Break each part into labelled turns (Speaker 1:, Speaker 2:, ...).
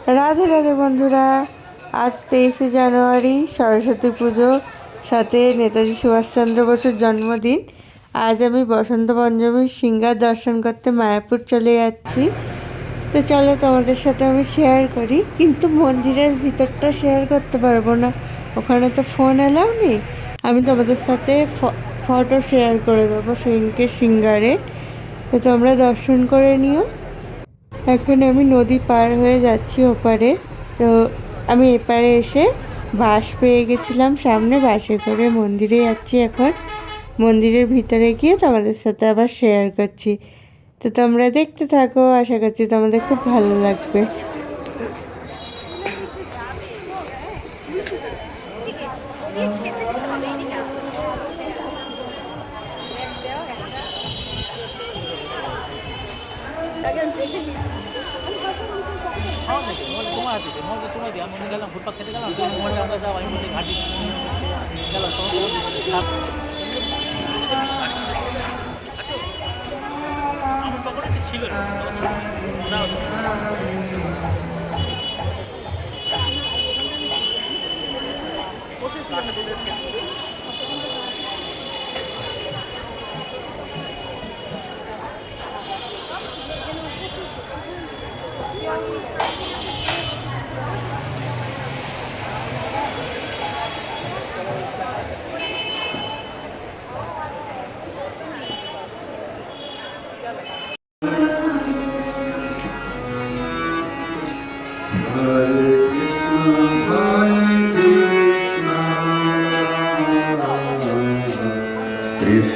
Speaker 1: রাধে রাধে বন্ধুরা, আজ 23শে জানুয়ারি সরস্বতী পুজো, সাথে নেতাজি সুভাষচন্দ্র বসুর জন্মদিন। আজ আমি বসন্ত পঞ্চমীর সিঙ্গার দর্শন করতে মায়াপুর চলে যাচ্ছি। তো চলো তোমাদের সাথে আমি শেয়ার করি, কিন্তু মন্দিরের ভিতরটা শেয়ার করতে পারবো না, ওখানে তো ফোন অ্যালাউ নেই। আমি তোমাদের সাথে ফটো শেয়ার করে দেবো সেদিনকে সিঙ্গারে। তো তোমরা দর্শন করে নিও। এখন আমি নদী পার হয়ে যাচ্ছি ওপারে। তো আমি এপারে এসে বাস পেয়ে গেছিলাম, সামনে বাসে করে মন্দিরে যাচ্ছি। এখন মন্দিরের ভিতরে গিয়ে তোমাদের সাথে আবার শেয়ার করছি। তো তোমরা দেখতে থাকো, আশা করছি তোমাদের খুব ভালো লাগবে।
Speaker 2: তোমার দিয়ে আমি গেলাম ফুটপাথ খেতে গেলাম, আমরা যাও, আমি বলি ঘাটি গেলাম ছিল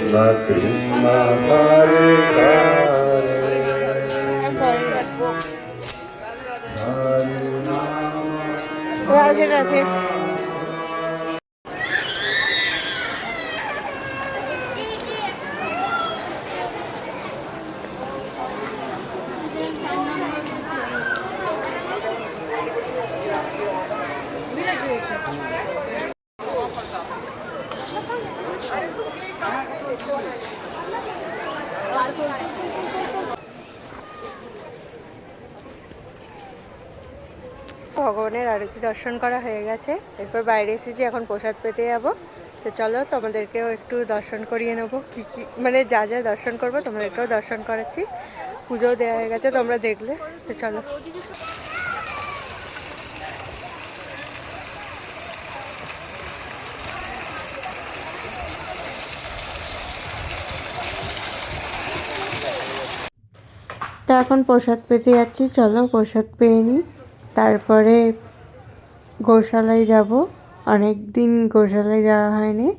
Speaker 3: Krishna Krishna Hare Hare
Speaker 1: Radhe Radhe. ভগবানের আরতি দর্শন করা হয়ে গেছে, এরপর বাইরে এসেছি, এখন প্রসাদ পেতে যাবো। তো চলো তোমাদেরকেও একটু দর্শন করিয়ে নেবো, কী কী মানে যা যা দর্শন করবো তোমাদেরকেও দর্শন করাচ্ছি। পুজোও দেওয়া হয়ে গেছে, তোমরা দেখলে। তো চলো। তো এখন প্রসাদ পেতে যাচ্ছি, চলো প্রসাদ পেয়ে নিই। তারপরে গোশালায় যাব, অনেক দিন গোশালায় যাওয়া হয়নি,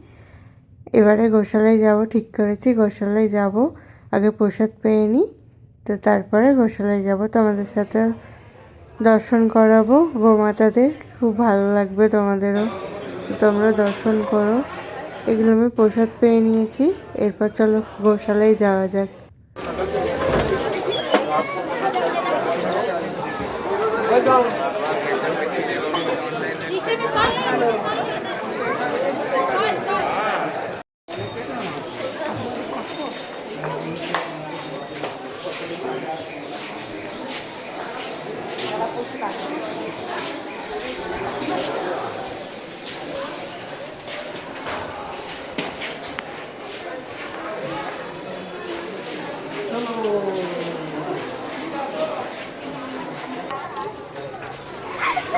Speaker 1: এবারে গোশালায় যাব ঠিক করেছি। গোশালায় যাব, আগে প্রসাদ পেয়ে নিই, তো তারপরে গোশালায় যাব। তোমাদের সাথে দর্শন করাবো গোমাতাদের, খুব ভালো লাগবে তোমাদেরও, তোমরা দর্শন করো। এগুলো আমি প্রসাদ পেয়ে নিয়েছি, এরপর চলো গোশালায় যাওয়া যাক।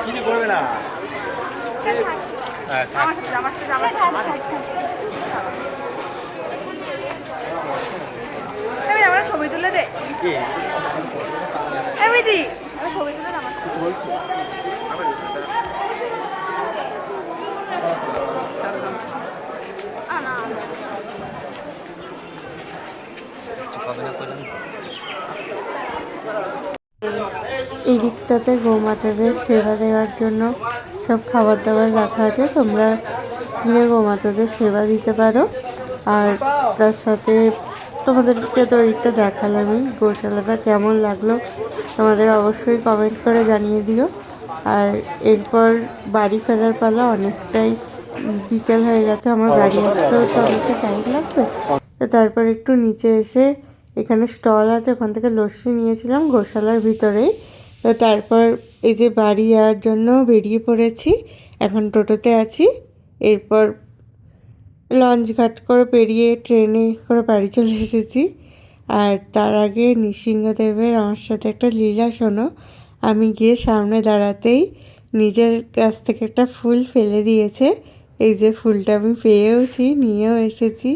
Speaker 2: কিছু করবে না।
Speaker 1: আমরা ছবি তুলে দে, ছবি তুলে বলছি। এই দিকটাতে গোমাতাদের সেবা দেওয়ার জন্য সব খাবার দাবার রাখা আছে, তোমরা কিনে গোমাতাদের সেবা দিতে পারো। আর তার সাথে তোমাদেরকে তো ওইটা দেখালামই, গোশালাটা কেমন লাগলো তোমাদের অবশ্যই কমেন্ট করে জানিয়ে দিও। আর এরপর বাড়ি ফেরার পালা, অনেকটাই বিকেল হয়ে গেছে, আমার বাড়ি আসতেও তো অনেকটা টাইম লাগবে। তো তারপর একটু নিচে এসে এখানে স্টল আছে, ওখান থেকে লস্যি নিয়েছিলাম গোশালার ভিতরেই। তো তারপর এই যে বাড়ি যাওয়ার জন্য বেরিয়ে পড়েছি। এখন টোটোতে আছি, এরপর লঞ্চ ঘাট করে পেরিয়ে ট্রেনে করে বাড়ি চলে এসেছি। আর তার আগে নৃসিংহদেবের আমার সাথে একটা লীলা শোনো। আমি গিয়ে সামনে দাঁড়াতেই নিজের কাছ থেকে একটা ফুল ফেলে দিয়েছে। এই যে ফুলটা আমি পেয়েওছি, নিয়েও এসেছি।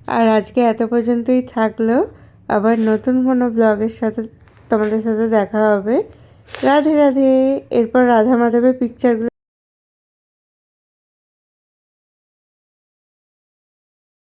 Speaker 1: আর আজকে এত পর্যন্তই থাকলো, আবার নতুন কোনো ব্লগের সাথে তোমাদের সাথে দেখা হবে। রাধে রাধে। এরপর রাধা মাধবের পিকচারগুলো